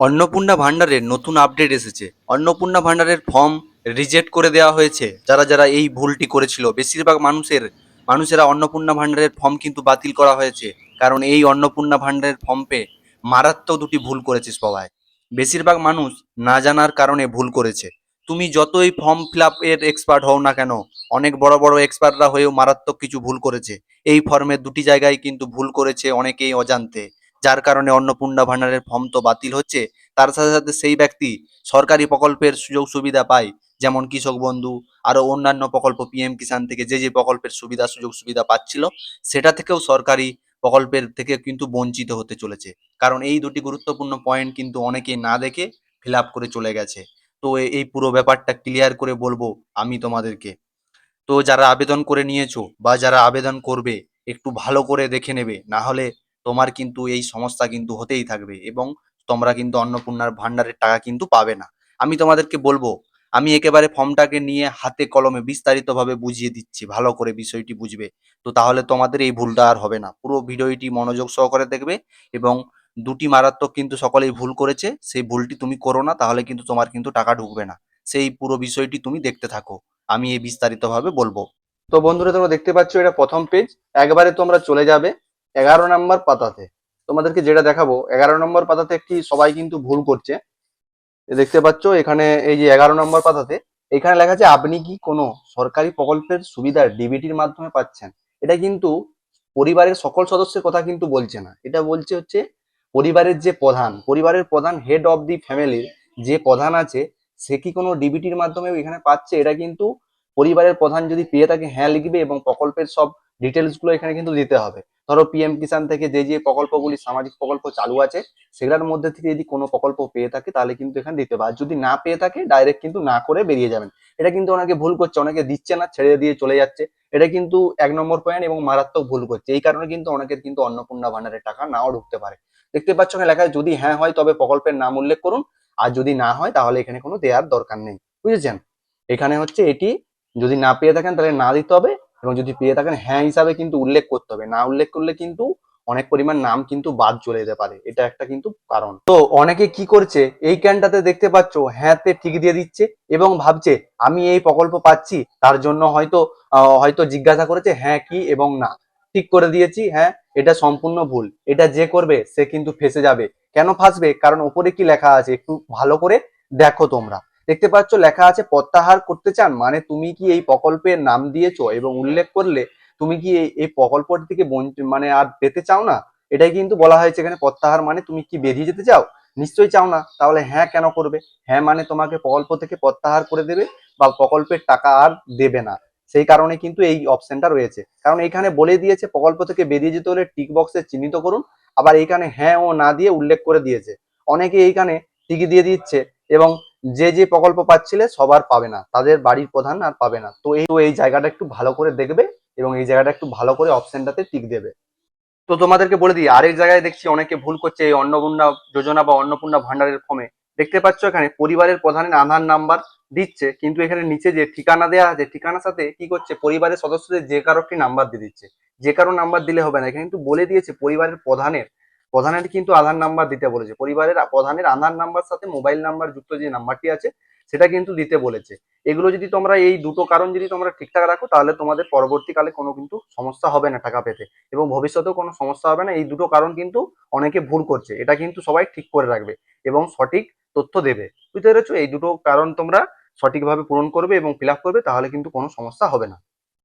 অন্নপূর্ণা ভান্ডারের নতুন আপডেট এসেছে। অন্নপূর্ণা ভান্ডারের ফর্ম রিজেক্ট করে দেওয়া হয়েছে। যারা যারা এই ভুলটি করেছিল, বেশিরভাগ মানুষেরা অন্নপূর্ণা ভান্ডারের ফর্ম কিন্তু বাতিল করা হয়েছে। কারণ এই অন্নপূর্ণা ভান্ডারের ফর্ম পে মারাত্মক দুটি ভুল করেছে সবাই। বেশিরভাগ মানুষ না জানার কারণে ভুল করেছে। তুমি যতই ফর্ম ফিল আপ এর এক্সপার্ট হও না কেন, অনেক বড় বড় এক্সপার্টরা হয়েও মারাত্মক কিছু ভুল করেছে। এই ফর্মের দুটি জায়গায় কিন্তু ভুল করেছে অনেকেই অজান্তে, যার কারণে অন্নপূর্ণা ভান্ডারের ফর্ম তো বাতিল হচ্ছে। তার সাথে সাথে সেই ব্যক্তি সরকারি প্রকল্পের সুযোগ সুবিধা পায়, যেমন কৃষক বন্ধু, আরো অন্যান্য প্রকল্প, পিএম কিষাণ থেকে যে যে প্রকল্পের সুযোগ সুবিধা পাচ্ছিল, সেটা থেকেও সরকারি প্রকল্পের থেকে কিন্তু বঞ্চিত হতে চলেছে। কারণ এই দুটি গুরুত্বপূর্ণ পয়েন্ট কিন্তু অনেকেই না দেখে ফিল আপ করে চলে গেছে। তো এই পুরো ব্যাপারটা ক্লিয়ার করে বলবো আমি তোমাদেরকে। তো যারা আবেদন করে নিয়েছো বা যারা আবেদন করবে, একটু ভালো করে দেখে নেবে, না হলে তোমার কিন্তু এই সমস্যা কিন্তু হতেই থাকবে এবং তোমরা কিন্তু অন্নপূর্ণার ভান্ডারের টাকা কিন্তু পাবে না। আমি তোমাদেরকে বলবো, আমি একেবারে ফর্মটাকে নিয়ে হাতে কলমে বিস্তারিতভাবে বুঝিয়ে দিচ্ছি, ভালো করে বিষয়টি বুঝবে। তো তাহলে তোমাদের এই ভুলটা আর হবে না। পুরো ভিডিওটি মনোযোগ সহকারে দেখবে এবং দুটি মারাত্মক কিন্তু সকলেই ভুল করেছে, সেই ভুলটি তুমি করো না, তাহলে কিন্তু তোমার কিন্তু টাকা ঢুকবে না। সেই পুরো বিষয়টি তুমি দেখতে থাকো, আমি এই বিস্তারিতভাবে বলবো। তো বন্ধুরা, তোমরা দেখতে পাচ্ছ এটা প্রথম পেজ। একবারে তোমরা চলে যাবে 11 নম্বর পাতাতে। তোমাদেরকে যেটা দেখাবো, 11 নম্বর পাতাতে একটি সবাই কিন্তু ভুল করছে। দেখতে পাচ্ছ এখানে এই যে 11 নম্বর পাতাতে এখানে লেখা আছে আপনি কি কোনো সরকারি প্রকল্পের সুবিধা ডিবিটির মাধ্যমে পাচ্ছেন। এটা কিন্তু পরিবারের সকল সদস্যের কথা কিন্তু বলছে না, এটা বলছে হচ্ছে পরিবারের প্রধান হেড অফ দি ফ্যামিলির যে প্রধান আছে, সে কি কোনো ডিবিটির মাধ্যমে এখানে পাচ্ছে। এটা কিন্তু পরিবারের প্রধান যদি পেয়ে থাকে হ্যাঁ লিখবে এবং প্রকল্পের সব ডিটেলস গুলো এখানে কিন্তু দিতে হবে। ধরো পিএম কিষাণ থেকে যে যে প্রকল্পগুলি সামাজিক প্রকল্প চালু আছে, সেগুলোর মধ্যে থেকে যদি কোনো প্রকল্প পেয়ে থাকে তাহলে কিন্তু এখানে দিতে হবে। আর যদি না পেয়ে থাকে ডাইরেক্ট কিন্তু না করে বেরিয়ে যাবেন। এটা কিন্তু অনেকে ভুল করছে, অনেকে দিচ্ছে না, ছেড়ে দিয়ে চলে যাচ্ছে। এটা কিন্তু 1 নম্বর পয়েন্ট এবং মারাত্মক ভুল করছে। এই কারণে কিন্তু অনেকের কিন্তু অন্নপূর্ণা ভান্ডারের টাকা নাও ঢুকতে পারে। দেখতে পাচ্ছ এখানে লেখা আছে, যদি হ্যাঁ হয় তবে প্রকল্পের নাম উল্লেখ করুন, আর যদি না হয় তাহলে এখানে কোনো দেওয়ার দরকার নেই। বুঝেছেন? এখানে হচ্ছে এটি যদি না পেয়ে থাকেন তাহলে না দিতে হবে, এবং যদি পেয়ে থাকেন হ্যাঁ হিসাবে কিন্তু উল্লেখ করতে হবে। না উল্লেখ করলে কিন্তু অনেক পরিমাণ নাম কিন্তু বাদ চলে যেতে পারে, এটা একটা কিন্তু কারণ। তো অনেকে কি করছে, এই ক্যানটাতে দেখতে পাচ্ছ হ্যাঁতে ঠিক দিয়ে দিচ্ছে এবং ভাবছে আমি এই প্রকল্প পাচ্ছি, তার জন্য হয়তো জিজ্ঞাসা করেছে হ্যাঁ কি এবং না ঠিক করে দিয়েছি। হ্যাঁ, এটা সম্পূর্ণ ভুল। এটা যে করবে সে কিন্তু ফেঁসে যাবে। কেন ফাঁসবে? কারণ ওপরে কি লেখা আছে একটু ভালো করে দেখো তোমরা। দেখতে পাচ্ছ লেখা আছে প্রত্যাহার করতে চান, মানে তুমি কি এই প্রকল্পের নাম দিয়েছো এবং উল্লেখ করলে তুমি কি এই প্রকল্পটি থেকে মানে আর পেতে চাও না। এটাই কিন্তু বলা হয়েছে এখানে প্রত্যাহার, মানে তুমি কি বেরিয়ে যেতে চাও? নিশ্চয়ই চাও না, তাহলে হ্যাঁ কেন করবে? হ্যাঁ মানে তোমাকে প্রকল্প থেকে প্রত্যাহার করে দেবে বা প্রকল্পের টাকা আর দেবে না। সেই কারণে কিন্তু এই অপশনটা রয়েছে, কারণ এখানে বলে দিয়েছে প্রকল্প থেকে বেরিয়ে যেতে হলে টিক বক্সে চিহ্নিত করুন। আবার এখানে হ্যাঁ ও না দিয়ে উল্লেখ করে দিয়েছে। অনেকে এইখানে টিক দিয়ে দিচ্ছে এবং যে যে প্রকল্প পাচ্ছিলে সবার পাবে না, তাদের বাড়ির প্রধান আর পাবে না। তো এই জায়গাটা একটু ভালো করে দেখবে এবং এই জায়গাটা একটু ভালো করে অপশনটাতে টিক দেবে। তো তোমাদেরকে বলে দিই, আরেক জায়গায় দেখছি অনেকে ভুল করছে এই অন্নপূর্ণা যোজনা বা অন্নপূর্ণা ভান্ডারের ফর্মে। দেখতে পাচ্ছ এখানে পরিবারের প্রধানের আধার নাম্বার দিচ্ছে, কিন্তু এখানে নিচে যে ঠিকানা দেওয়া আছে, ঠিকানার সাথে কি করছে, পরিবারের সদস্যদের যে কারো একটি নাম্বার দিয়ে দিচ্ছে। যে কারো নাম্বার দিলে হবে না, এখানে কিন্তু বলে দিয়েছে পরিবারের প্রধানের কিন্তু আধার নাম্বার দিতে বলেছে। পরিবারের প্রধানের আধার নাম্বার সাথে মোবাইল নাম্বার যুক্ত যে নাম্বারটি আছে সেটা কিন্তু দিতে বলেছে। এগুলো যদি তোমরা এই দুটো কারণ যদি তোমরা ঠিকঠাক রাখো, তাহলে তোমাদের পরবর্তীকালে কোনো কিন্তু সমস্যা হবে না টাকা পেতে, এবং ভবিষ্যতেও কোনো সমস্যা হবে না। এই দুটো কারণ কিন্তু অনেকে ভুল করছে, এটা কিন্তু সবাই ঠিক করে রাখবে এবং সঠিক তথ্য দেবে। বুঝতে পেরেছো? এই দুটো কারণ তোমরা সঠিকভাবে পূরণ করবে এবং ফিল আপ করবে, তাহলে কিন্তু কোনো সমস্যা হবে না।